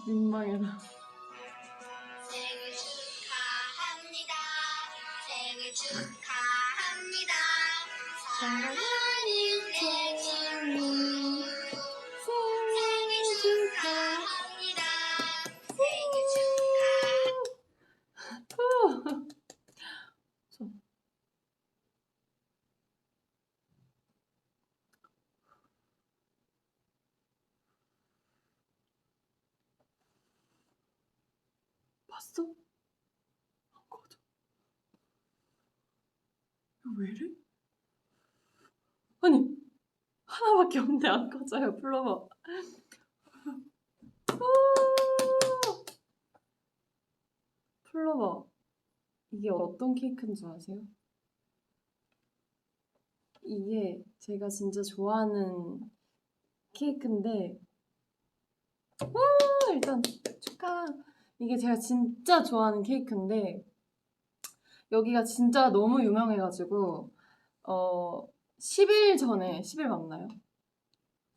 민망해라. 생일 축하합니다. 생일 축하합니다. 사랑하는 태진이 생일 축하합니다. 생일 축하. 봤어? 안 꺼져. 이거 왜 이래? 아니 하나밖에 없는데 안 꺼져요. 불러봐. 플로버, 이게 어떤 케이크인 줄 아세요? 이게 제가 진짜 좋아하는 케이크인데 일단 축하! 이게 제가 진짜 좋아하는 케이크인데 여기가 진짜 너무 유명해가지고 10일 전에, 10일 맞나요?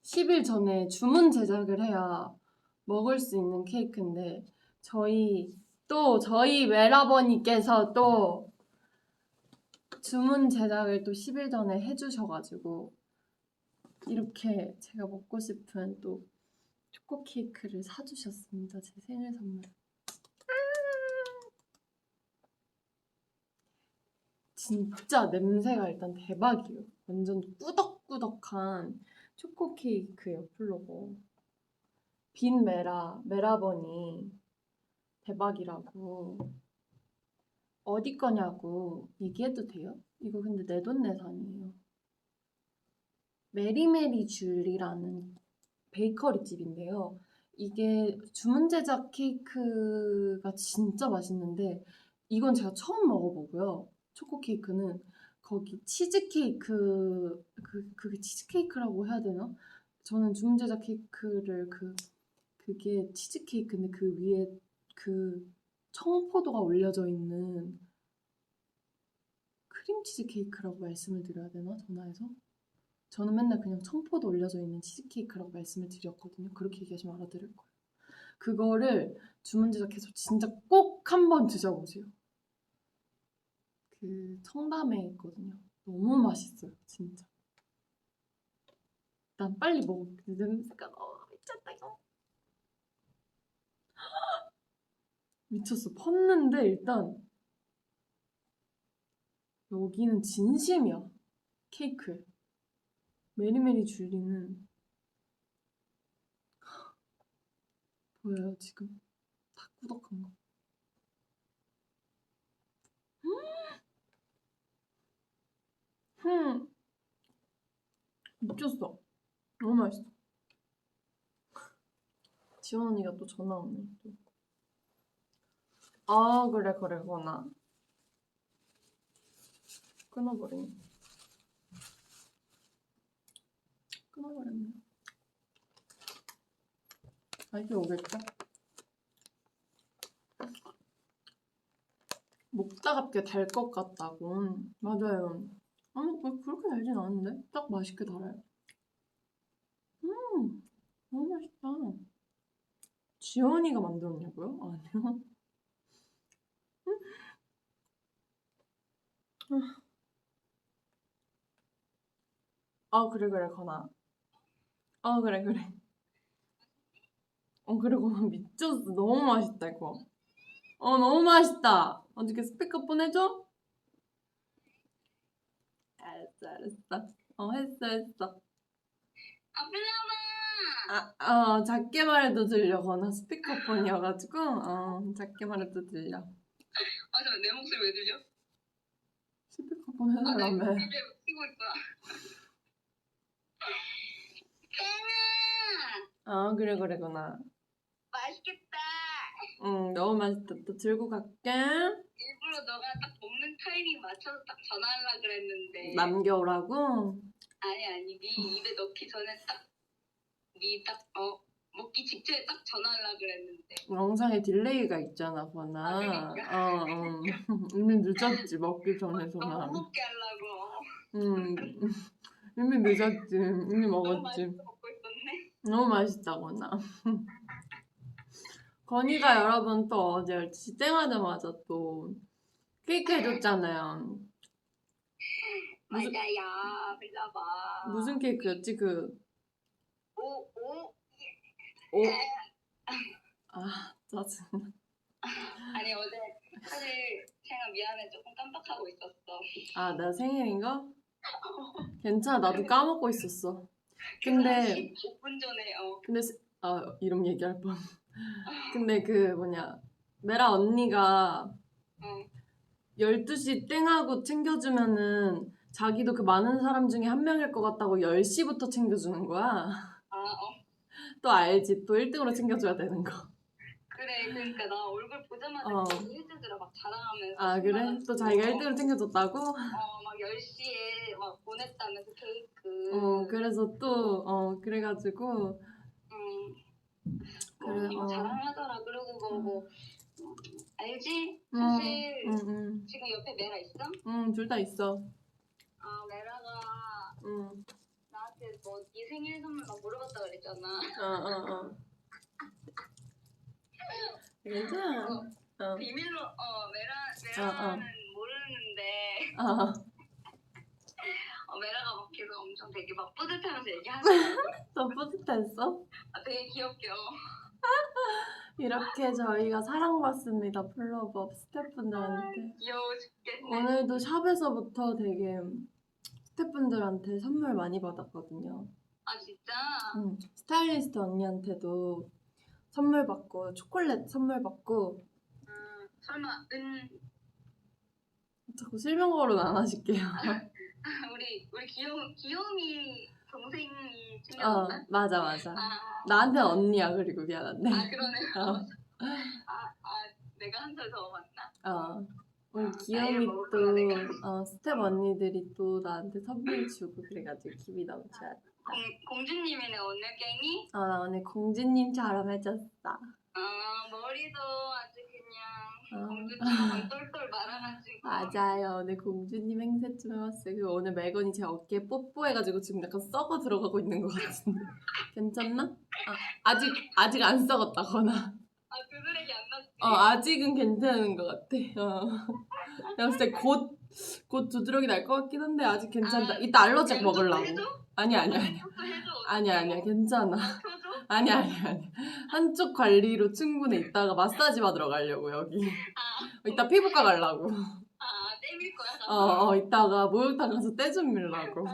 10일 전에 주문 제작을 해야 먹을 수 있는 케이크인데 저희 외라버니께서 또 주문 제작을 또 10일 전에 해주셔가지고 이렇게 제가 먹고 싶은 또 초코 케이크를 사주셨습니다. 제 생일 선물. 진짜 냄새가 일단 대박이에요. 완전 꾸덕꾸덕한 초코 케이크예요. 플로버. 빈 메라버니 대박이라고. 어디 거냐고 얘기해도 돼요? 이거 근데 내돈내산이에요. 메리메리 줄리라는 베이커리 집인데요. 이게 주문 제작 케이크가 진짜 맛있는데 이건 제가 처음 먹어보고요. 초코 케이크는 거기 치즈 케이크 그게 치즈 케이크라고 해야 되나? 저는 주문 제작 케이크를 그게 치즈 케이크인데 그 위에 그 청포도가 올려져 있는 크림치즈 케이크라고 말씀을 드려야 되나? 전화해서? 저는 맨날 그냥 청포도 올려져 있는 치즈케이크라고 말씀을 드렸거든요. 그렇게 얘기하시면 알아들을 거예요. 그거를 주문 제작해서 진짜 꼭 한번 드셔보세요. 그 청담에 있거든요. 너무 맛있어요, 진짜. 난 빨리 먹을게. 냄새가 너무 미쳤다, 이거. 미쳤어. 펐는데 일단 여기는 진심이야. 케이크에. 메리메리 줄리는 보여요, 지금? 다 꾸덕한 거. 미쳤어. 너무 맛있어. 지원 언니가 또 전화 오네. 또. 아 그래 그거나 끊어버리네. 끊어버렸네. 다시 오겠죠? 먹다 갑자기 달 것 같다고. 맞아요. 아니 그렇게 달진 않은데 딱 맛있게 달아요. 너무 맛있다. 지원이가 만들었냐고요? 아니요. 아 그래 건아. 아 그래. 그래 건아 미쳤어. 너무 맛있다 이거. 너무 맛있다. 어떻게 스피커폰 해줘? 알았어. 했어. 작게 말해도 들려. 건아 스피커폰이어가지고 작게 말해도 들려. 잠깐 내 목소리 왜 들려? 스피커폰 해달라며. 내 키고 있구나. 아 그래 건아. 맛있겠다. 너무 맛있다. 또 들고 갈게. 일부러 너가 딱 먹는 타이밍 맞춰서 딱 전화하려고 그랬는데 남겨오라고? 아니 네 입에 넣기 전에 딱 먹기 직전에 딱 전화하려고 그랬는데 영상에 딜레이가 있잖아 건아. 그러니까. 이미 늦었지 먹기 전에 전화. 너무 먹게 하려고. 이미 늦었지. 이미 너무 먹었지. 맛있게 먹고 있었네. 너무 맛있다 건아. 건이가 여러분 또 어제 12시 땡하자마자 또 케이크 해줬잖아요. 무슨, 맞아요. 불러봐. 무슨 케이크였지? 오. 오. 아, 짜증. 아니 어제 사실 제가 미안해 조금 깜빡하고 있었어. 아, 나 생일인가? 괜찮아, 나도 까먹고 있었어. 근데 15분 전에 근데 이름 얘기할 뻔. 근데 메라 언니가 12시 땡하고 챙겨주면은 자기도 그 많은 사람 중에 한 명일 것 같다고 10시부터 챙겨주는 거야. 또 알지? 또 1등으로 챙겨줘야 되는 거. 그래 그러니까 나 얼굴 보자마자 해주더라 막 자랑하면서. 아 그래? 또 자기가 1등으로 챙겨줬다고? 막 10시에 막 보냈다면서 케이크. 그래서 그래가지고 그래, 자랑하더라. 그리고 뭐 알지? 사실 지금 옆에 메라 있어? 둘 다 있어. 메라가 나한테 뭐 네 생일 선물 막 물어봤다 그랬잖아. 괜찮아. 비밀로 메라는 모르는데 메라가 막 계속 엄청 되게 막 뿌듯하면서 얘기하잖아. 또 뿌듯했어? 되게 귀엽게. 이렇게 저희가 사랑받습니다. 플로버 스태프분들한테. 귀여워 죽겠네. 오늘도 샵에서부터 되게 스태프분들한테 선물 많이 받았거든요. 아 진짜? 스타일리스트 언니한테도 선물 받고 초콜릿 선물 받고. 설마 자꾸 실명거로는 안 하실게요. 우리 귀요미 동생이 챙겨줬나? 맞아. 나한테는 언니야. 그리고 미안한데. 그러네. 내가 한 살 더 맞나? 우리 귀요미 또 스텝 언니들이 또 나한테 선물 주고 그래가지고 기분이 너무 좋았다. 공주님이네 오늘 갱이? 나 오늘 공주님처럼 해줬어. 머리도 아주 그냥 공주처럼 똘똘 말아가지고. 맞아요. 오늘 공주님 행세 좀 해봤어요. 그리고 오늘 메건이 제 어깨에 뽀뽀해가지고 지금 약간 썩어 들어가고 있는 것 같은데 괜찮나? 아직 안 썩었다거나. 그 쓰레기 안 났지? 아직은 괜찮은 것 같아. 내가 봤을 때 곧 두드러기 날 것 같긴 한데 아직 괜찮다. 이따 알러지 먹으려고. 아니야. 괜찮아. 아니야. 한쪽 관리로 충분해. 이따가 마사지 받으러 가려고 여기. 이따 피부과 가려고. 떼밀 거야? 이따가 목욕탕 가서 때 좀 밀라고.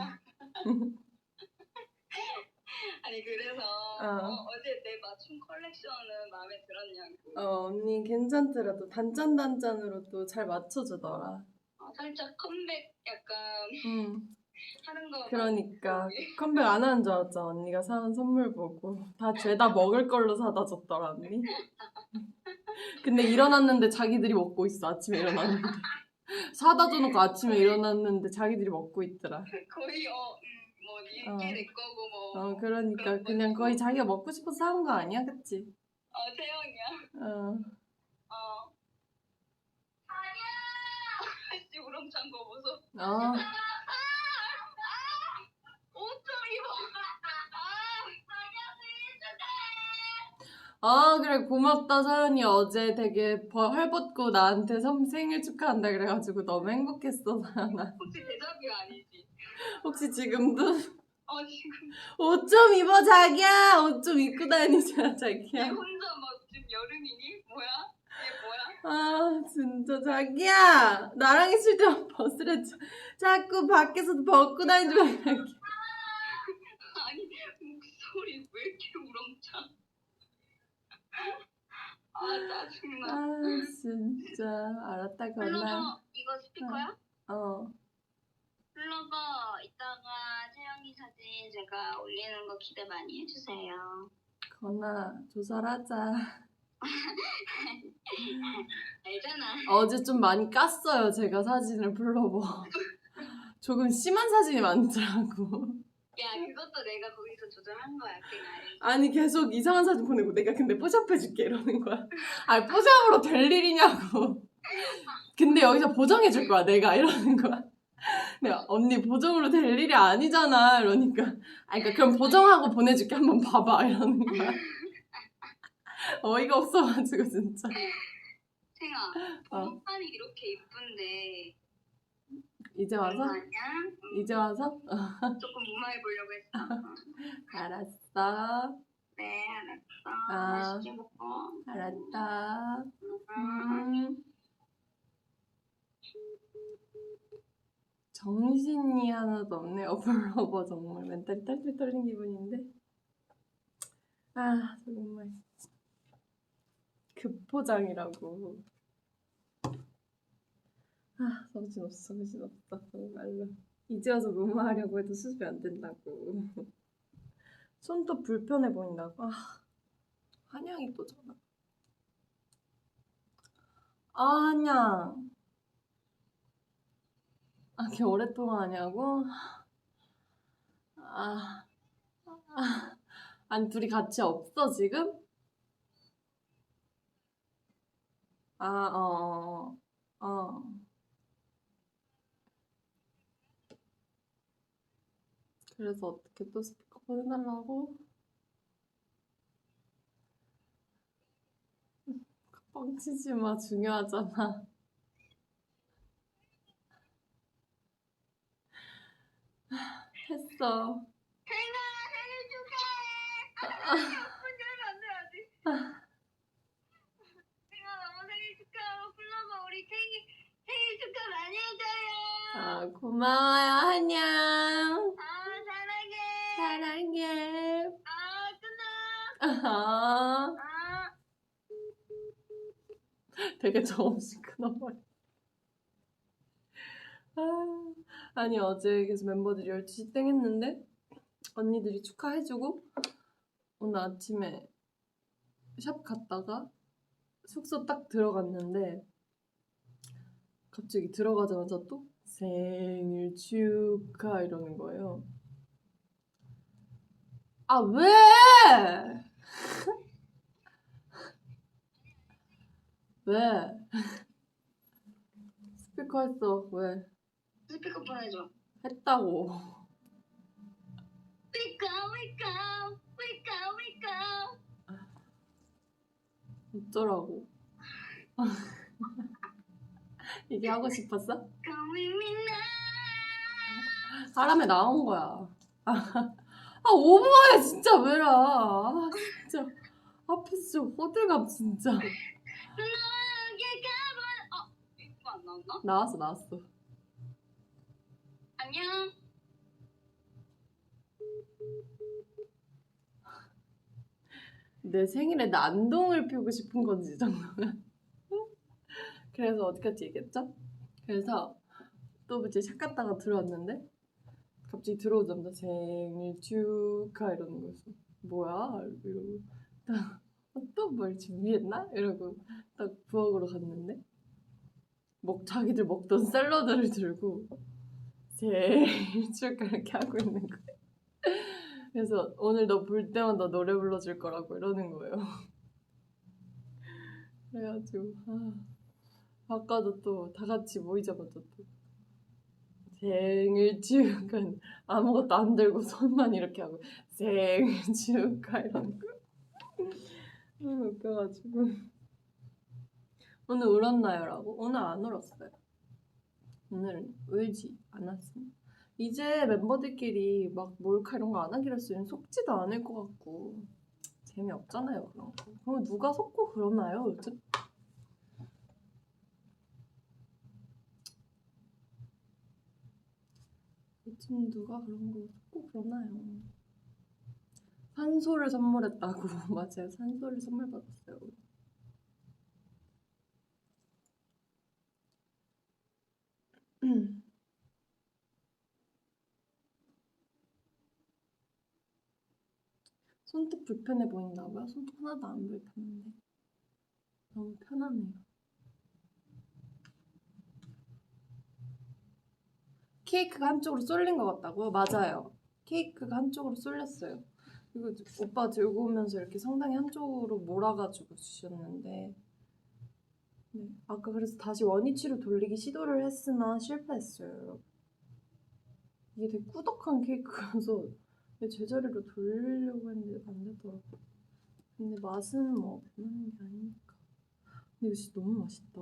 아니 그래서 어제 내 맞춤 컬렉션은 마음에 들었냐고. 언니 괜찮더라. 또 단짠으로 또 잘 맞춰주더라. 살짝 컴백 약간 하는 거. 그러니까 컴백 안 하는 줄 알았죠. 언니가 사온 선물 보고 다 죄다 먹을 걸로 사다 줬더라 언니. 근데 일어났는데 자기들이 먹고 있어. 아침에 일어났는데 사다 줘놓고 아침에 일어났는데 자기들이 먹고 있더라. 거의 뭐 이게 내 거고 뭐. 그러니까 그냥 거의 자기가 먹고 싶어서 사온 거 아니야, 그치? 태영이야. 아니야. 씨 우렁찬 거 보소. 옷 좀 입어. 그래 고맙다 사연이. 어제 되게 헐벗고 나한테 생일 축하한다 그래가지고 너무 행복했어 사연아. 혹시 대답이 아니지? 혹시 지금도? 지금. 옷 좀 입어 자기야. 옷 좀 입고 다니자 자기야. 얘 혼자 막 지금 여름이니? 뭐야? 얘 뭐야? 진짜 자기야. 나랑 있을 때만 벗으래. 자꾸 밖에서도 벗고 다니지 말자. 아니 목소리 왜 이렇게 우렁차? 짜증나. 진짜. 알았다 건아. 플로버 이거 스피커야? 플로버 이따가 채영이 사진 제가 올리는 거 기대 많이 해주세요. 건아 조절하자. 알잖아. 어제 좀 많이 깠어요 제가 사진을. 플로버 조금 심한 사진이 많더라고. 야 그것도 내가 거기서 조절한 거야 그냥. 아니 계속 이상한 사진 보내고 내가 근데 뽀샵해줄게 이러는 거야. 뽀샵으로 될 일이냐고. 근데 여기서 보정해줄 거야 내가 이러는 거야. 내가 언니 보정으로 될 일이 아니잖아 이러니까 그러니까 그럼 보정하고 보내줄게 한번 봐봐 이러는 거야. 어이가 없어가지고 진짜. 생아, 어. 붕어빵이 이렇게 이쁜데 이제 와서? 얼마냐? 이제 와서? 조금 무마해 보려고 했어. 알았어. 네, 알았어. 아. 맛있게 먹어. 알았다. 음. 정신이 하나도 없네. 어블러버 정말 멘탈이 딸딸 떨린 기분인데. 아 정말 급포장이라고. 아 정신없어 정신없어 정말로. 이제 와서 무마하려고 해도 수습이 안 된다고. 손도 불편해 보인다고. 아 한양이 또 전화. 아 한양. 아 걔 오랫동안 하냐고? 아, 아니 둘이 같이 없어 지금? 아, 그래서 어떻게 또 스피커폰 해달라고? 뻥치지 마, 중요하잖아. 했어. 생아, 생일 축하해. 예쁜 줄 만들어야지. 생아, 너무 생일 축하하고 불러봐. 우리 생일 축하 많이 해줘요. 아, 고마워요, 한양. 사랑해. 사랑해. 끊어. 아, 되게 정없이 끊어버려. 아, 아니, 어제 계속 멤버들이 12시 땡 했는데, 언니들이 축하해주고, 오늘 아침에 샵 갔다가 숙소 딱 들어갔는데, 갑자기 들어가자마자 또 생일 축하 이러는 거예요. 아 왜? 왜? 스피커 했어. 왜? 스피커폰 해줘. 했다고. 위까. 어쩌라고. 이게 하고 싶었어? 바람에 나온 거야. 아 오버해 진짜 왜라. 아 진짜 앞에서 좀 호들갑 진짜. 이거 안 나왔나? 나왔어. 안녕. 내 생일에 난동을 피우고 싶은 건지 이 정도면. 그래서 어디까지 얘기했죠? 그래서 또 이제 샵 갔다가 들어왔는데 갑자기 들어오자마자 생일 축하 이러는 거였어. 뭐야? 이러고 또 뭘 준비했나? 이러고 딱 부엌으로 갔는데 자기들 먹던 샐러드를 들고 생일 축하 이렇게 하고 있는 거야. 그래서 오늘 너 볼 때마다 노래 불러줄 거라고 이러는 거예요. 그래가지고 아까도 또 다 같이 모이자마자 또 생일 축하 아무것도 안 들고 손만 이렇게 하고 생일 축하 이러는 거. 너무 웃겨가지고. 오늘 울었나요? 라고? 오늘 안 울었어요. 오늘은 울지 않았습니다. 이제 멤버들끼리 막 몰카 이런 거 안 하기로 했으면 속지도 않을 것 같고 재미없잖아요 그런 거. 그럼 누가 속고 그러나요 요즘? 요즘 누가 그런 거 속고 그러나요? 산소를 선물했다고. 맞아요, 산소를 선물 받았어요. 손톱 불편해 보인다고요? 손톱 하나도 안 불편한데 너무 편하네요. 케이크가 한쪽으로 쏠린 것 같다고요? 맞아요. 케이크가 한쪽으로 쏠렸어요. 이거 오빠 들고 오면서 이렇게 상당히 한쪽으로 몰아가지고 주셨는데 네. 아까 그래서 다시 원위치로 돌리기 시도를 했으나 실패했어요, 여러분. 이게 되게 꾸덕한 케이크라서 제자리로 돌리려고 했는데 안 되더라고요. 근데 맛은 뭐 별로인 게 아니니까. 근데 이거 진짜 너무 맛있다.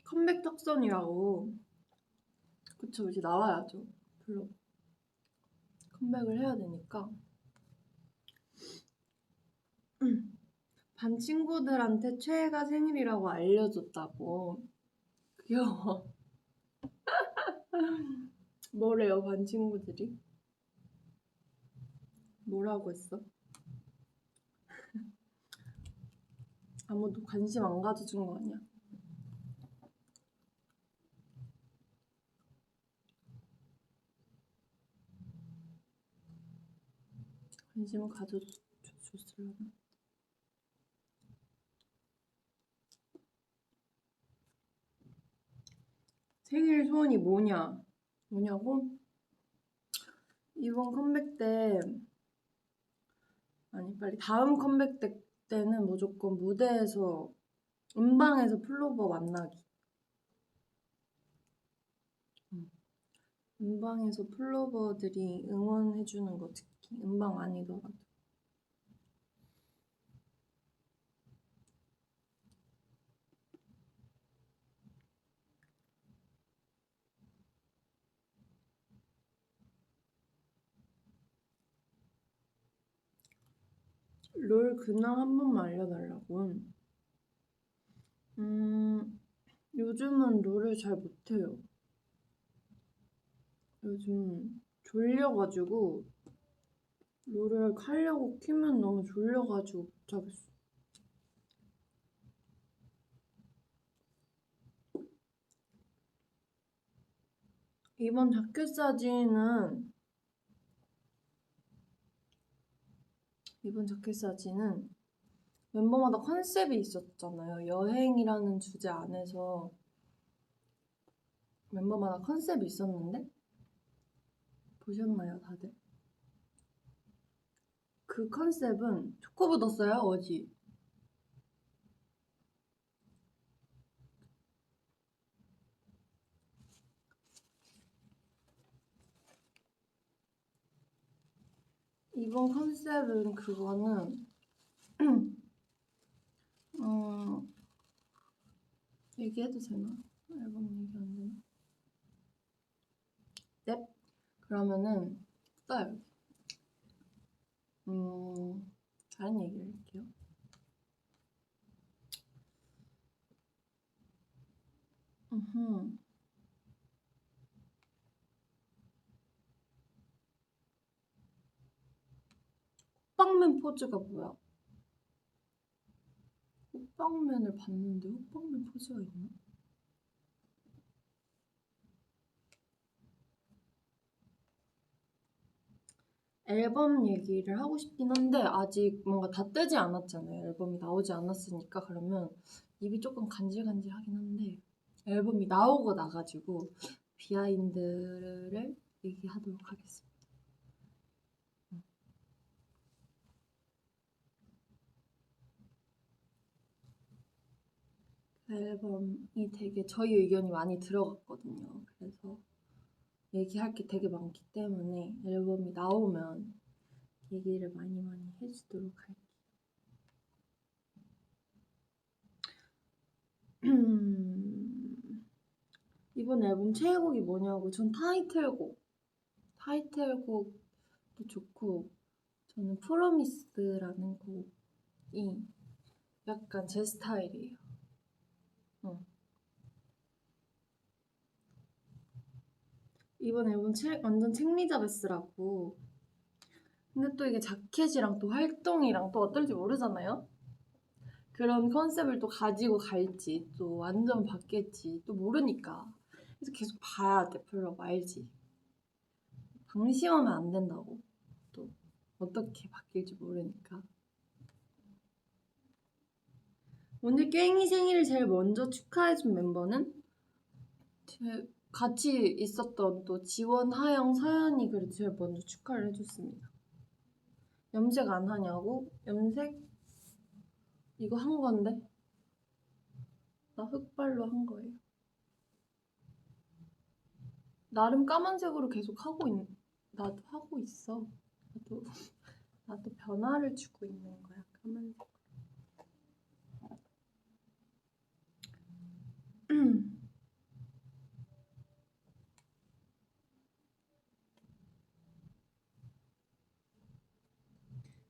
컴백 특선이라고. 그쵸, 이제 나와야죠. 별로 컴백을 해야 되니까. 반 친구들한테 최애가 생일이라고 알려줬다고. 귀여워. 뭐래요, 반 친구들이? 뭐라고 했어? 아무도 관심 안 가져준 거 아니야? 관심을 가져줬으려나? 생일 소원이 뭐냐고? 이번 컴백 때, 아니, 빨리 다음 컴백 때는 무조건 무대에서, 음방에서 플로버 만나기. 음방에서 플로버들이 응원해주는 거 듣기. 음방 아니더라도. 롤 근황 한 번만 알려달라고. 요즘은 롤을 잘 못해요. 요즘 졸려가지고 롤을 하려고 키면 너무 졸려가지고 못하겠어. 이번 자켓 사진은 멤버마다 컨셉이 있었잖아요. 여행이라는 주제 안에서 멤버마다 컨셉이 있었는데 보셨나요, 다들? 그 컨셉은 초코 묻었어요, 어지? 이번 컨셉은 그거는 얘기해도 되나? 앨범 얘기 안 되나? 넵. 그러면은 써요. 다른 얘기를 할게요. 호빵맨 포즈가 뭐야? 호빵맨을 봤는데 호빵맨 포즈가 있나? 앨범 얘기를 하고 싶긴 한데 아직 뭔가 다 뜨지 않았잖아요. 앨범이 나오지 않았으니까. 그러면 입이 조금 간질간질하긴 한데 앨범이 나오고 나가지고 비하인드를 얘기하도록 하겠습니다. 앨범이 되게 저희 의견이 많이 들어갔거든요. 그래서 얘기할 게 되게 많기 때문에 앨범이 나오면 얘기를 많이 해주도록 할게요. 이번 앨범 최애곡이 뭐냐고. 전 타이틀곡도 좋고 저는 프로미스라는 곡이 약간 제 스타일이에요. 이번 앨범 완전 책미자 베스라고. 근데 또 이게 자켓이랑 또 활동이랑 또 어떨지 모르잖아요? 그런 컨셉을 또 가지고 갈지 또 완전 바뀔지 또 모르니까. 그래서 계속 봐야 돼. 별로 알지. 방심하면 안 된다고. 또 어떻게 바뀔지 모르니까. 오늘 꽹이 생일을 제일 먼저 축하해준 멤버는 같이 있었던 또 지원, 하영, 서연이 그래도 제일 먼저 축하를 해줬습니다. 염색 안 하냐고? 염색? 이거 한 건데? 나 흑발로 한 거예요. 나름 까만색으로 계속 나도 하고 있어. 나도 변화를 주고 있는 거야, 까만색.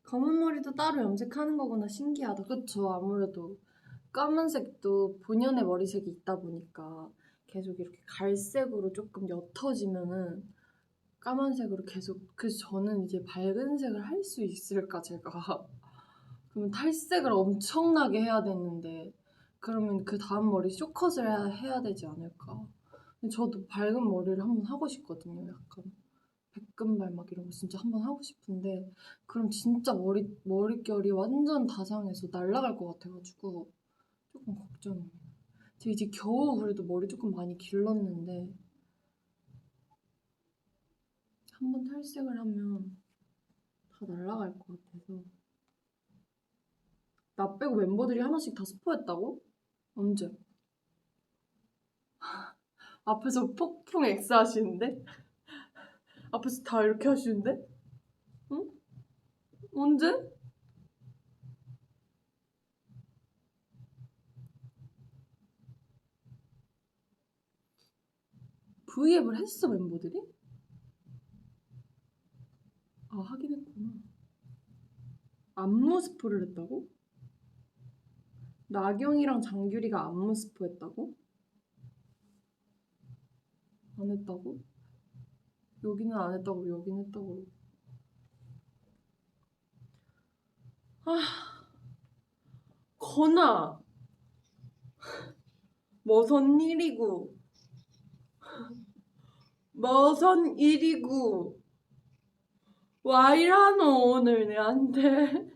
검은 머리도 따로 염색하는 거구나. 신기하다. 그쵸? 아무래도 까만색도 본연의 머리색이 있다 보니까 계속 이렇게 갈색으로 조금 옅어지면은 까만색으로 계속. 그래서 저는 이제 밝은 색을 할 수 있을까 제가. 그러면 탈색을 엄청나게 해야 되는데 그러면 그 다음 머리 쇼컷을 해야 되지 않을까. 근데 저도 밝은 머리를 한번 하고 싶거든요. 약간 백금발 막 이런 거 진짜 한번 하고 싶은데 그럼 진짜 머릿결이 완전 다상해서 날아갈 것 같아가지고 조금 걱정이에요. 제가 이제 겨우 그래도 머리 조금 많이 길렀는데 한번 탈색을 하면 다 날아갈 것 같아서. 나 빼고 멤버들이 하나씩 다 스포했다고? 언제? 앞에서 폭풍 X 하시는데? 앞에서 다 이렇게 하시는데? 응? 언제? V앱을 했어 멤버들이? 아 하긴 했구나. 안무 스포를 했다고? 나경이랑 장규리가 안무 스포 했다고? 안 했다고? 여기는 안 했다고 여기는 했다고. 아 건아 뭐선 일이고 뭐선 일이고 와 이라노 오늘 내한테.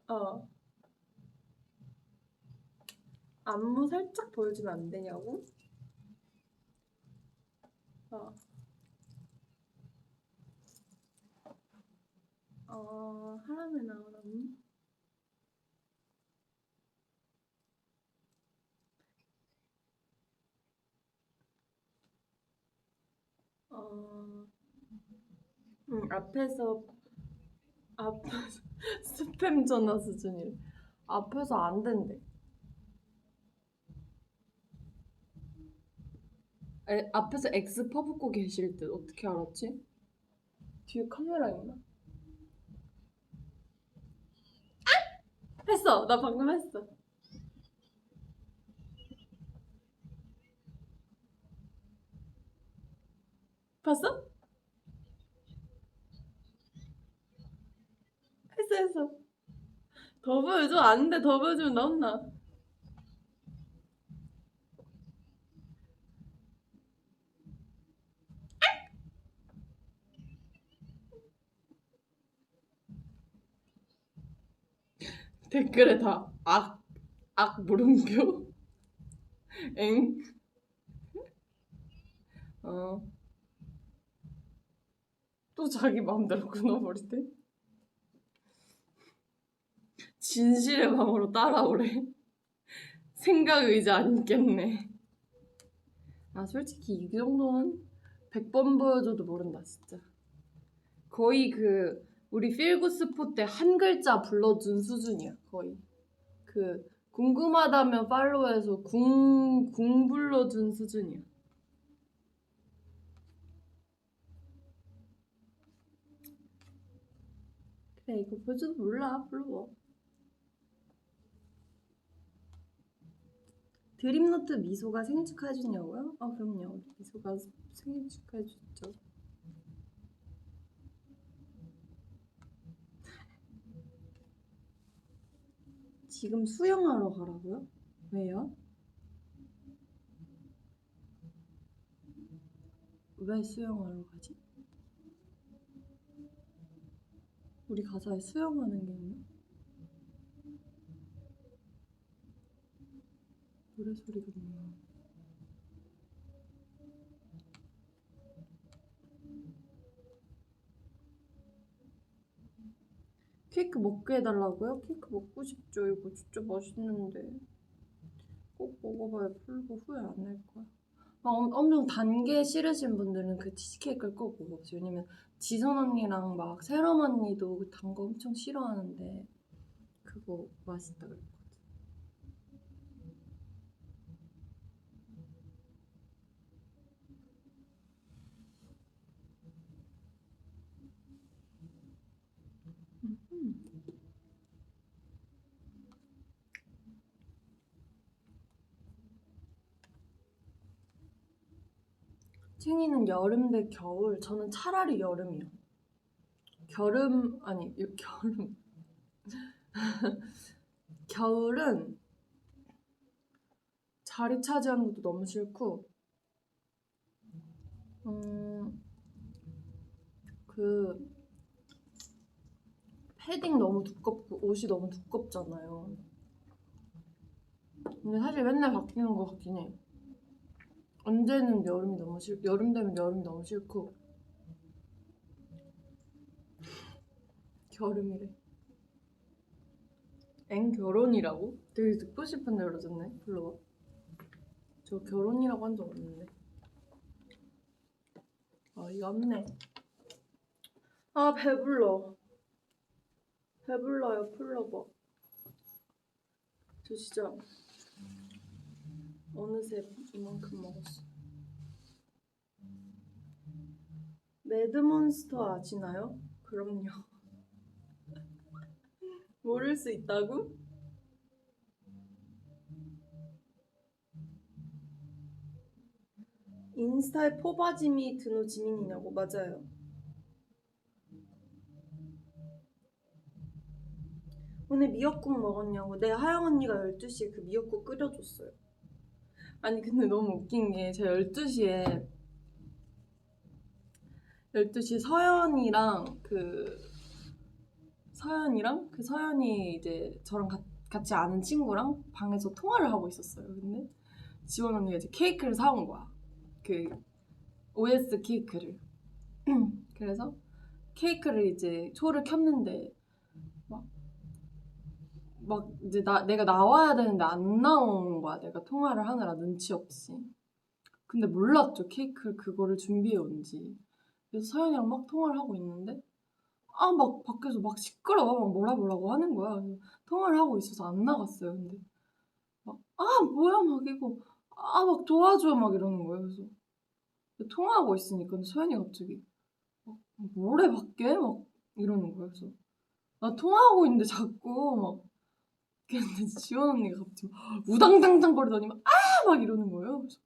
어 안무 살짝 보여주면 안 되냐고? 어, 하람에 나온 안무? 어, 앞에서 스팸 전화 수준이래. 앞에서 안 된대. 앞에서 X 퍼붓고 계실 듯. 어떻게 알았지? 뒤에 카메라 있나? 했어. 나 방금 했어. 봤어? 했어. 더 보여줘? 안 돼. 더 보여주면 나 혼나. 댓글에 다 물음표? 엥? 어. 또 자기 마음대로 끊어버리대. 진실의 방으로 따라오래. 생각 의자 안 있겠네. 아 솔직히 이 정도는 100번 보여줘도 모른다 진짜. 거의 그 우리 필구스포 때 한 글자 불러준 수준이야 거의. 그 궁금하다면 팔로우해서 궁 불러준 수준이야. 그래 이거 보여줘도 몰라. 불러봐. 드림노트 미소가 생일 축하해주냐고요? 아 그럼요. 미소가 생일 축하해줬죠. 지금 수영하러 가라고요? 왜요? 왜 수영하러 가지? 우리 가사에 수영하는 게 있나? 노래 소리가 뭐야? 케이크 먹게 해달라고요? 케이크 먹고 싶죠. 이거 진짜 맛있는데. 꼭 먹어봐야 풀고 후회 안 날 거야. 엄청 단 게 싫으신 분들은 그 치즈케이크를 꼭 먹어보세요. 왜냐면 지선 언니랑 막 세럼 언니도 단 거 엄청 싫어하는데 그거 맛있다 그랬거든. 챙이는 여름 대 겨울. 저는 차라리 여름이요. 겨름. 겨울은 자리 차지하는 것도 너무 싫고, 그 패딩 너무 두껍고 옷이 너무 두껍잖아요. 근데 사실 맨날 바뀌는 것 같긴 해. 언제는 여름 되면 여름이 너무 싫고 겨름이래. 엥 결혼이라고? 되게 듣고 싶은데 그러졌네. 불러봐. 저 결혼이라고 한 적 없는데. 어이가 없네. 아 배불러. 배불러요. 불러봐. 저 진짜 어느새 이만큼 먹었어. 매드몬스터 아시나요? 그럼요. 모를 수 있다고? 인스타에 포바지미 드노 지민이냐고. 맞아요. 오늘 미역국 먹었냐고. 네, 하영 언니가 12시에 그 미역국 끓여줬어요. 아니 근데 너무 웃긴 게 제가 12시에 서연이랑 그 서연이 이제 저랑 같이 아는 친구랑 방에서 통화를 하고 있었어요. 근데 지원 언니가 이제 케이크를 사온 거야. 그 OS 케이크를. 그래서 케이크를 이제 초를 켰는데 막 이제 내가 나와야 되는데 안 나오는 거야. 내가 통화를 하느라 눈치 없이. 근데 몰랐죠. 케이크 그거를 준비해 온지. 그래서 서연이랑 막 통화를 하고 있는데 막 밖에서 막 시끄러워. 막 뭐라고 하는 거야. 그래서 통화를 하고 있어서 안 나갔어요. 근데 뭐야 막 이거 막 도와줘 막 이러는 거예요. 그래서 통화하고 있으니까 근데 서연이 갑자기 뭐래 밖에 막 이러는 거예요. 그래서 나 통화하고 있는데 자꾸 막 근데 지원 언니가 갑자기 우당탕탕 거리더니 막 이러는 거예요. 그래서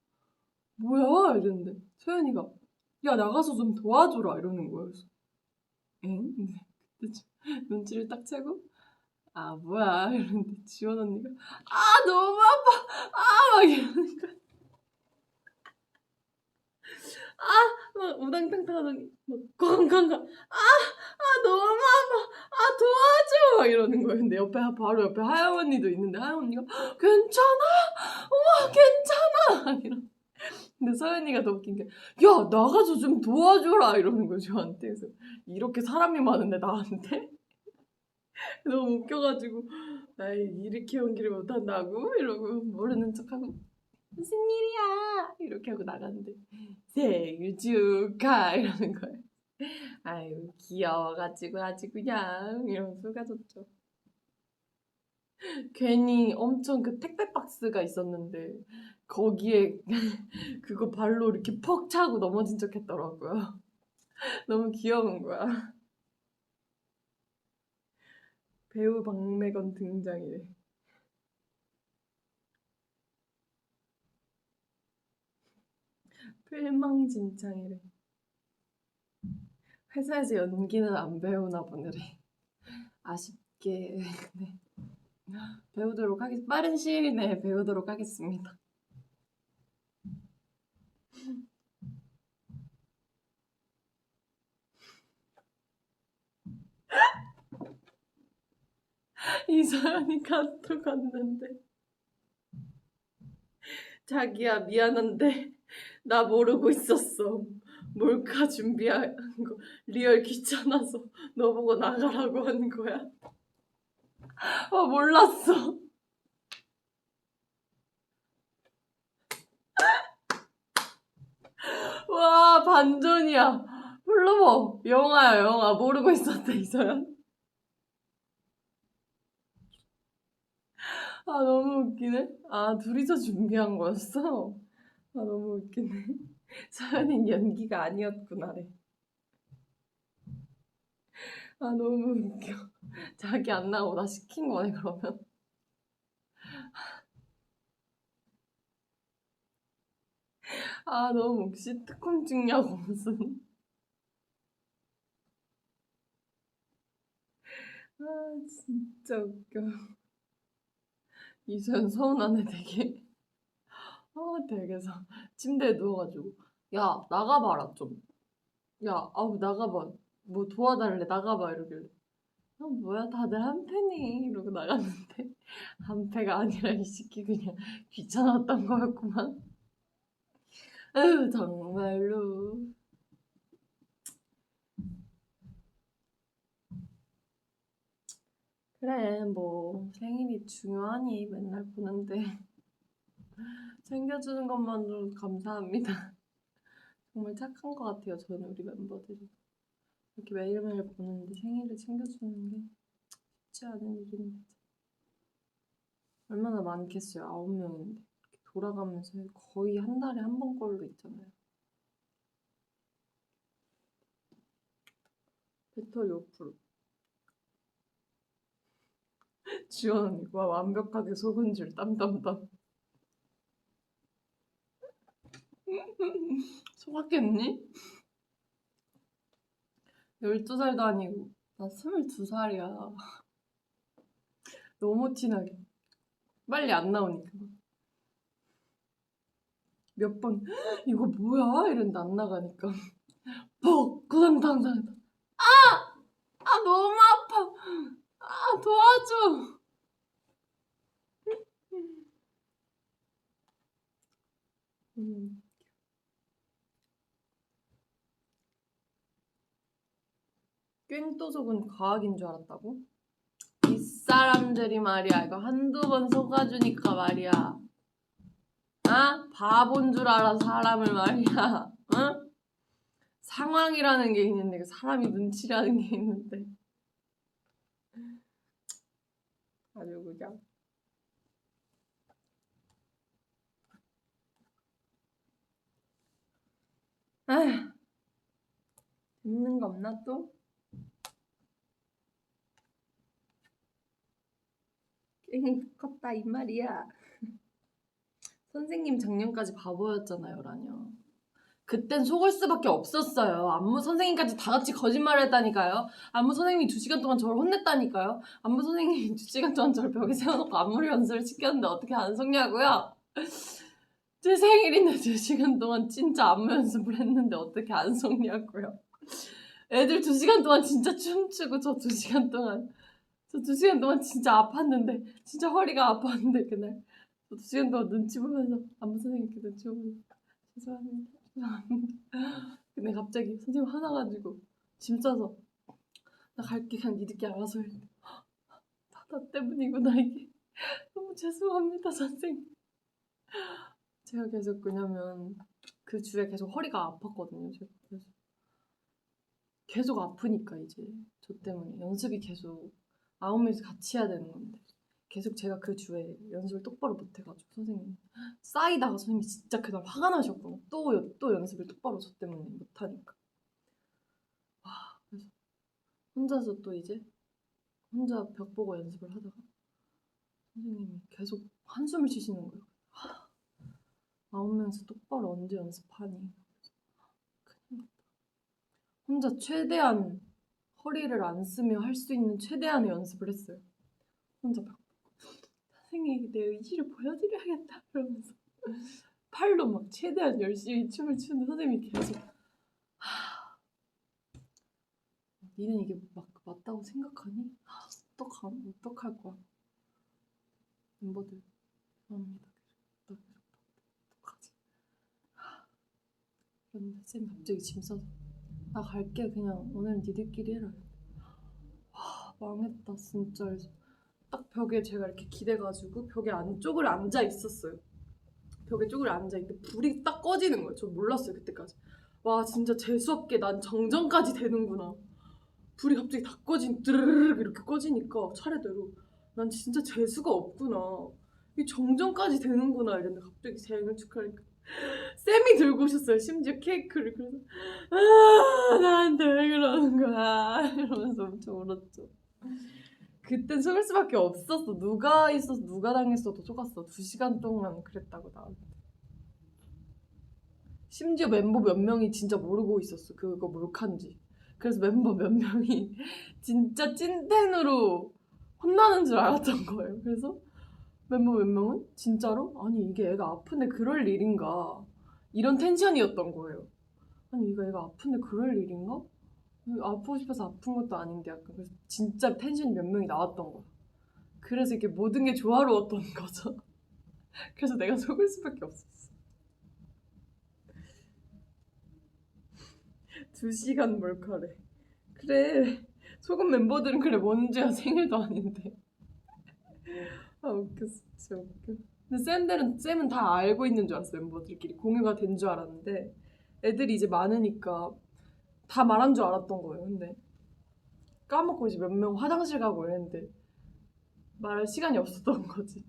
뭐야 이랬는데 서연이가 야 나가서 좀 도와줘라 이러는 거예요. 그래서 엥? 근데 그때 좀 눈치를 딱 채고 뭐야 이러는데 지원 언니가 너무 아파 막 이러는 거야. 막 우당탕탕 하더니 막 꽝꽝꽝 너무 아파 도와줘 막 이러는 거예요. 근데 바로 옆에 하영 언니도 있는데 하영 언니가 괜찮아? 우와 괜찮아 막 이러. 근데 서연이가 더 웃긴 게 야 나가서 좀 도와줘라 이러는 거예요 저한테. 그래서 이렇게 사람이 많은데 나한테? 너무 웃겨가지고 이렇게 연기를 못한다고? 이러고 모르는 척하고 무슨 일이야 이렇게 하고 나갔는데 생일 축하 이러는 거예요. 아유 귀여워가지고 아주 그냥 이러면서 속아줬죠. 괜히 엄청 그 택배 박스가 있었는데 거기에 그거 발로 이렇게 퍽 차고 넘어진 척 했더라고요. 너무 귀여운 거야. 배우 박래건 등장이래. 필망진창이래. 회사에서 연기는 안 배우나 보네래. 아쉽게 네. 빠른 시일 내에 배우도록 하겠습니다. 이서연이 카톡 왔는데 자기야 미안한데 나 모르고 있었어. 몰카 준비한 거 리얼 귀찮아서 너 보고 나가라고 하는 거야. 몰랐어. 와, 반전이야. 플로버, 영화야, 영화. 모르고 있었다, 이서연. 아, 너무 웃기네. 아, 둘이서 준비한 거였어? 아, 너무 웃기네. 서연인 연기가 아니었구나래. 아, 너무 웃겨. 자기 안 나오고 나 시킨 거네, 그러면. 아, 너무 혹시 특훈 찍냐고, 무슨. 아, 진짜 웃겨. 이소연 서운하네, 되게. 아, 되게 침대에 누워가지고. 야, 나가봐라, 좀. 야, 아우, 나가봐. 뭐 도와달래, 나가봐, 이러길래. 아, 뭐야, 다들 한패니. 이러고 나갔는데. 한패가 아니라 이 새끼 그냥 귀찮았던 거였구만. 에휴, 정말로. 그래, 뭐, 생일이 중요하니, 맨날 보는데. 챙겨주는 것만으로 감사합니다. 정말 착한 것 같아요, 저는 우리 멤버들이. 이렇게 매일매일 보는데 생일을 챙겨주는 게 쉽지 않은 일인데. 얼마나 많겠어요, 9명인데. 이렇게 돌아가면서 거의 한 달에 한 번꼴로 있잖아요. 배터리 5%. 지원 언니가 완벽하게 속은 줄 땀땀땀. 속았겠니? 12살도 아니고 나 22살이야. 너무 티나게. 빨리 안 나오니까. 몇 번 이거 뭐야? 이랬는데 안 나가니까. 퍽! 구당당당. 아 너무 아파. 아 도와줘. 음. 꽹또속은 과학인 줄 알았다고? 이 사람들이 말이야 이거 한두 번 속아주니까 말이야 바본 줄 알아 사람을 말이야 응? 상황이라는 게 있는데 사람이 눈치라는 게 있는데 아주 그냥 에휴 재밌는 거 없나 또? 깽이 컸다 이 말이야 선생님 작년까지 바보였잖아요 라뇨 그땐 속을 수밖에 없었어요. 안무 선생님까지 다 같이 거짓말을 했다니까요. 안무 선생님이 2시간 동안 저를 혼냈다니까요. 안무 선생님이 2시간 동안 저를 벽에 세워놓고 안무 연습을 시켰는데 어떻게 안 속냐고요? 제 생일인데 2시간 동안 진짜 안무 연습을 했는데 어떻게 안 속냐고요? 애들 2시간 동안 진짜 춤추고 저 2시간 동안 진짜 아팠는데 진짜 허리가 아팠는데 그날 저 2시간 동안 눈치 보면서 안무 선생님께 눈치 보면서 죄송합니다. 근데 갑자기 선생님 화나가지고 짐 싸서 나 갈게 그냥 니들끼리 알아서 해. 나 때문이구나 이게 너무 죄송합니다 선생님. 제가 계속 왜냐면 그 주에 계속 허리가 아팠거든요. 제가 그래서 계속 아프니까 이제 저 때문에 연습이 계속 9명이서 같이 해야 되는 건데 계속 제가 그 주에 연습을 똑바로 못해가지고 선생님 쌓이다가 선생님이 진짜 그날 화가 나셨구나 또 연습을 똑바로 저 때문에 못하니까 그래서 혼자서 또 이제 혼자 벽 보고 연습을 하다가 선생님이 계속 한숨을 쉬시는 거예요. 9명이서 똑바로 언제 연습하니? 혼자 최대한 허리를 안 쓰며 할 수 있는 최대한의 연습을 했어요. 혼자 막 선생님 내 의지를 보여드려야겠다 이러면서 팔로 막 최대한 열심히 춤을 추는데 선생님이 계속 니는 이게 맞다고 생각하니? 어떡할 거야? 멤버들 죄송합니다. 어떡하지? 그런데 쌤이 갑자기 짐 싸서 나 갈게 그냥 오늘 니들끼리 해라. 와 망했다 진짜. 그래서 딱 벽에 제가 이렇게 기대가지고 벽에 안쪽을 앉아 있었어요. 벽에 쪽을 앉아 있는데 불이 딱 꺼지는 거예요. 저 몰랐어요 그때까지. 와 진짜 재수없게 난 정전까지 되는구나. 불이 갑자기 다 드르르르 이렇게 꺼지니까 차례대로 난 진짜 재수가 없구나. 이 정전까지 되는구나 이랬는데 갑자기 생일 축하하니까 쌤이 들고 오셨어요. 심지어 케이크를. 그래서 나한테 왜 그러는 거야 이러면서 엄청 울었죠. 그땐 속을 수밖에 없었어. 누가 있어서 누가 당했어도 속았어. 2시간 동안 그랬다고 나한테. 심지어 멤버 몇 명이 진짜 모르고 있었어. 그거 몰카인지. 그래서 멤버 몇 명이 진짜 찐텐으로 혼나는 줄 알았던 거예요. 그래서 멤버 몇 명은 진짜로 아니 이게 애가 아픈데 그럴 일인가 이런 텐션이었던 거예요. 아니 이거 애가 아픈데 그럴 일인가? 아프고 싶어서 아픈 것도 아닌데 약간 그래서 진짜 텐션이 몇 명이 나왔던 거야. 그래서 이게 모든 게 조화로웠던 거죠. 그래서 내가 속을 수밖에 없었어. 2시간 몰카래. 그래 속은 멤버들은 그래 뭔 죄야 생일도 아닌데. 아 웃겼어 진짜 웃겨. 근데 쌤은 다 알고 있는 줄 알았어. 멤버들끼리 공유가 된 줄 알았는데 애들이 이제 많으니까 다 말한 줄 알았던 거예요. 근데 까먹고 이제 몇 명 화장실 가고 이랬는데 말할 시간이 없었던 거지.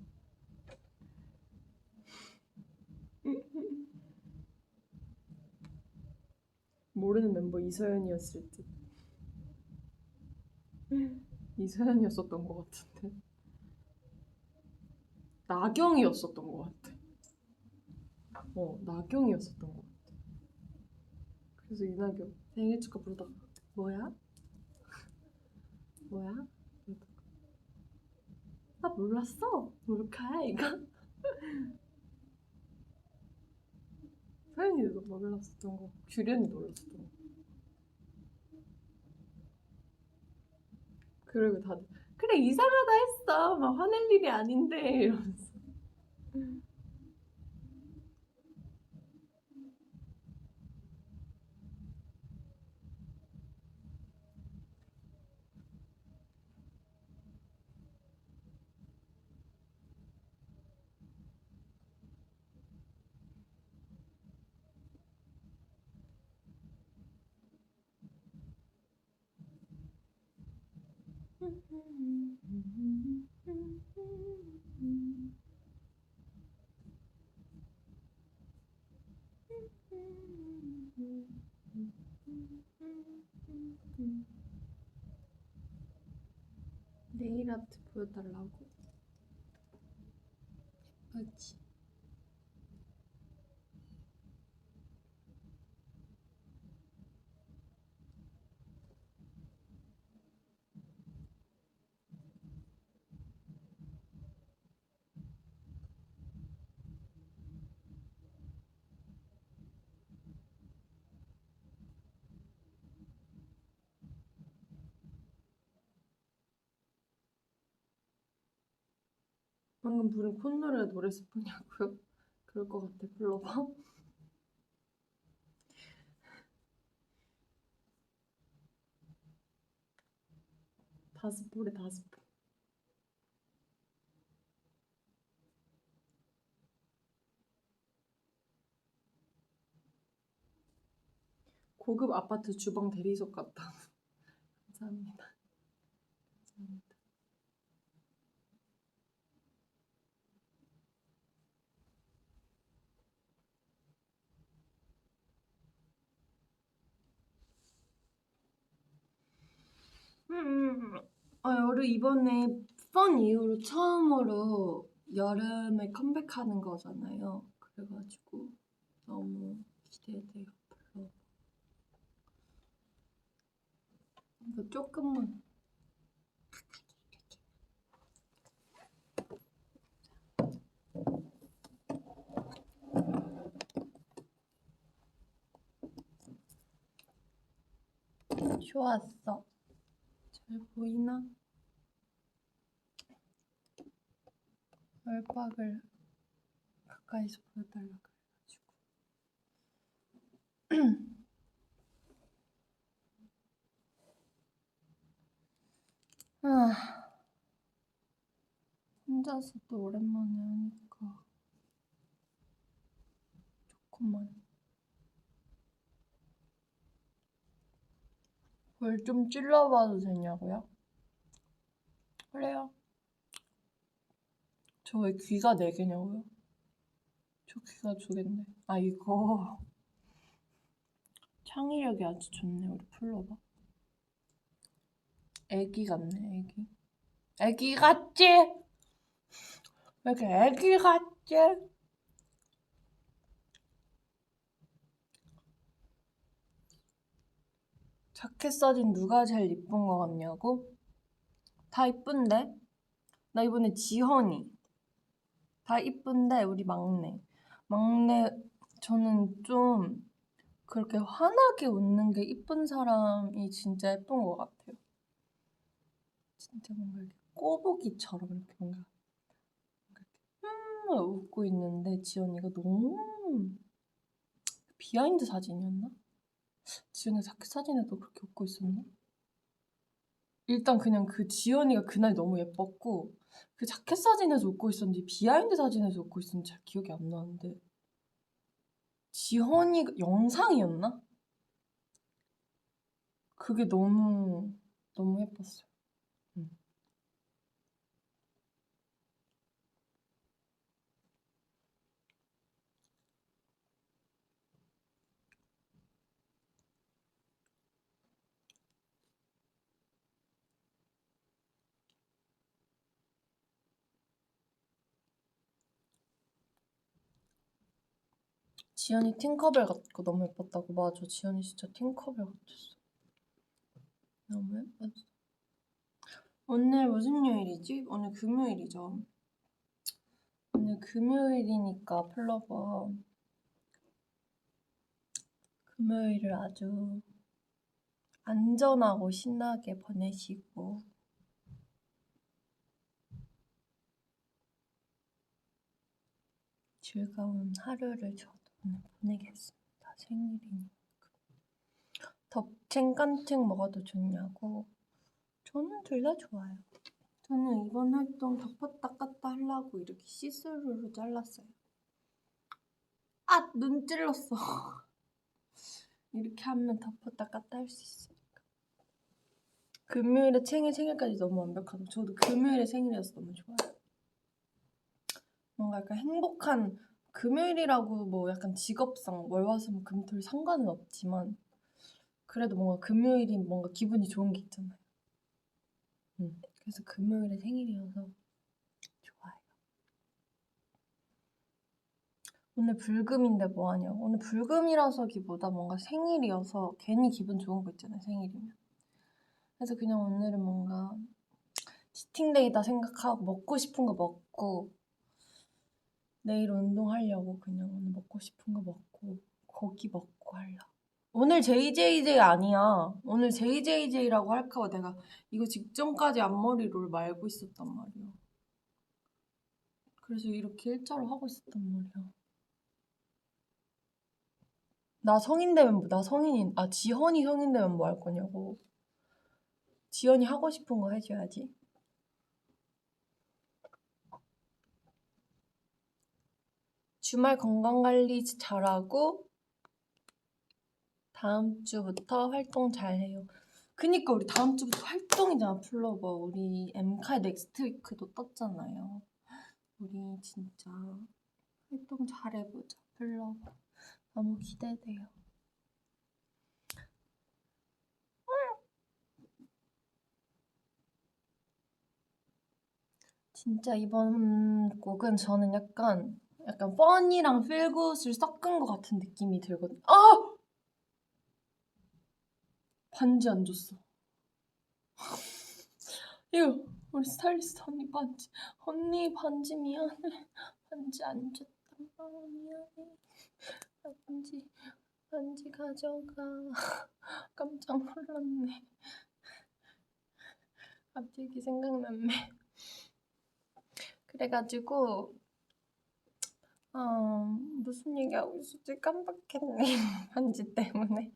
모르는 멤버 이서연이었을 듯. 이서연이었었던 것 같은데. 나경이었었던 것 같아. 나경이었었던 것 같아. 그래서 이나경 생일 축하 부르다가 뭐야? 뭐야? 나 몰랐어. 몰카야 이거? 서연이도 몰랐었던 거. 규련이 몰랐었던 거. 그리고 다들 그래 이상하다 했어. 막 화낼 일이 아닌데 이러면서. 네일 아트 보여달라고? 예쁘지? 방금 부른 콧노래가 노래 스푼이냐고요? 그럴 것 같아. 불러봐. 다스포래 다스포. 고급 아파트 주방 대리석 같다. 감사합니다. 감사합니다. 여름 이번에 펀 이후로 처음으로 여름에 컴백하는 거잖아요. 그래가지고 너무 기대돼요. 별로. 이거 조금만. 좋았어. 잘 보이나? 얼박을 가까이서 보여달라 그래가지고. 아, 혼자서도 오랜만에 하니까 좋구만. 뭘 좀 찔러봐도 되냐고요? 그래요. 저 왜 귀가 4개냐고요? 저 귀가 2개인데. 아, 이거 창의력이 아주 좋네, 우리 플로버. 애기 같네, 애기. 애기 같지? 왜 이렇게 애기 같지? 자켓 사진 누가 제일 이쁜 거 같냐고? 다 이쁜데? 나 이번에 지헌이. 다 이쁜데 우리 막내. 막내 저는 좀 그렇게 환하게 웃는 게 이쁜 사람이 진짜 예쁜 것 같아요. 진짜 뭔가 이렇게 꼬부기처럼 이렇게 뭔가 웃고 있는데 지연이가 너무 비하인드 사진이었나? 지연이 자켓 사진에도 그렇게 웃고 있었나? 일단 그냥 그 지연이가 그날 너무 예뻤고 그 자켓 사진에서 웃고 있었는지 비하인드 사진에서 웃고 있었는지 잘 기억이 안 나는데 지헌이 영상이었나? 그게 너무 예뻤어요. 응. 지연이 팅커벨 같고 너무 예뻤다고. 맞아, 지연이 진짜 팅커벨 같았어. 너무 예뻤어. 오늘 무슨 요일이지? 오늘 금요일이죠. 오늘 금요일이니까 플러버 금요일을 아주 안전하고 신나게 보내시고 즐거운 하루를 저도 오늘 보내겠습니다. 생일이니까. 덥챙 깐챙 먹어도 좋냐고. 저는 둘 다 좋아요. 저는 이번 활동 덮었다 깠다 하려고 이렇게 시스루로 잘랐어요. 아! 눈 찔렀어. 이렇게 하면 덮었다 깠다 할 수 있으니까. 금요일에 생일까지 너무 완벽하고 저도 금요일에 생일이어서 너무 좋아요. 뭔가 약간 행복한 금요일이라고 뭐 약간 직업상 월화수목금토일 상관은 없지만 그래도 뭔가 금요일이 뭔가 기분이 좋은 게 있잖아요. 그래서 금요일에 생일이어서 좋아요. 오늘 불금인데 뭐하냐. 오늘 불금이라서기보다 뭔가 생일이어서 괜히 기분 좋은 거 있잖아요, 생일이면. 그래서 그냥 오늘은 뭔가 치팅데이다 생각하고 먹고 싶은 거 먹고 내일 운동하려고 그냥 오늘 먹고 싶은 거 먹고 고기 먹고 하려고. 오늘 JJJ 아니야. 오늘 JJJ라고 할까봐 내가 이거 직전까지 앞머리 롤 말고 있었단 말이야. 그래서 이렇게 일자로 하고 있었단 말이야. 나 성인 되면 지헌이 성인 되면 뭐 할 거냐고. 지연이 하고 싶은 거 해줘야지. 주말 건강관리 잘하고 다음 주부터 활동 잘해요. 그니까 우리 다음 주부터 활동이잖아, 플로버. 우리 엠카 넥스트 위크도 떴잖아요. 우리 진짜 활동 잘해보자, 플로버. 너무 기대돼요. 진짜 이번 곡은 저는 약간 펀이랑 필굿을 섞은 것 같은 느낌이 들거든. 아! 반지 안 줬어. 이거 우리 스타일리스트 언니 반지 미안해. 반지 안 줬단 말이야. 반지 가져가. 깜짝 놀랐네. 갑자기 생각났네. 그래가지고 무슨 얘기하고 있었지? 깜빡했네. 반지 때문에.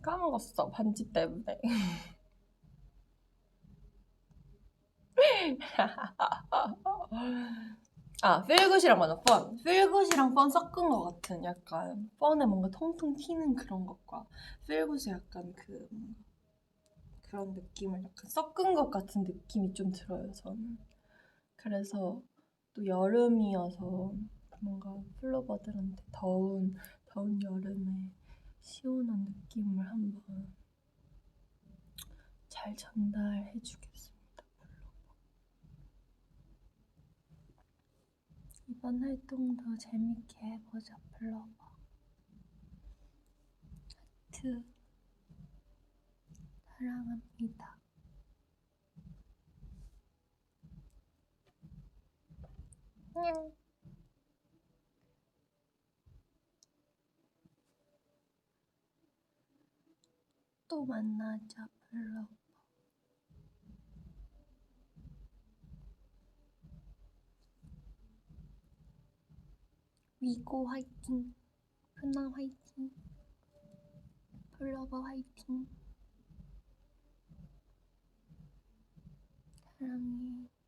까먹었어. 반지 때문에. 아, 필굿이랑 맞아, 펀. 필굿이랑 펀 섞은 것 같은 약간 펀에 뭔가 통통 튀는 그런 것과 필굿이 약간 그런 느낌을 약간 섞은 것 같은 느낌이 좀 들어요, 저는. 그래서 또 여름이어서 뭔가 플로버들한테 더운 여름에 시원한 느낌을 한번 잘 전달해 주겠습니다. 이번 활동도 재밌게 해보자, 플로버. 하트 사랑합니다. 냥. 또 만나자, 플로버. 위고 화이팅, 훈아 화이팅, 플로버 화이팅. 사랑해.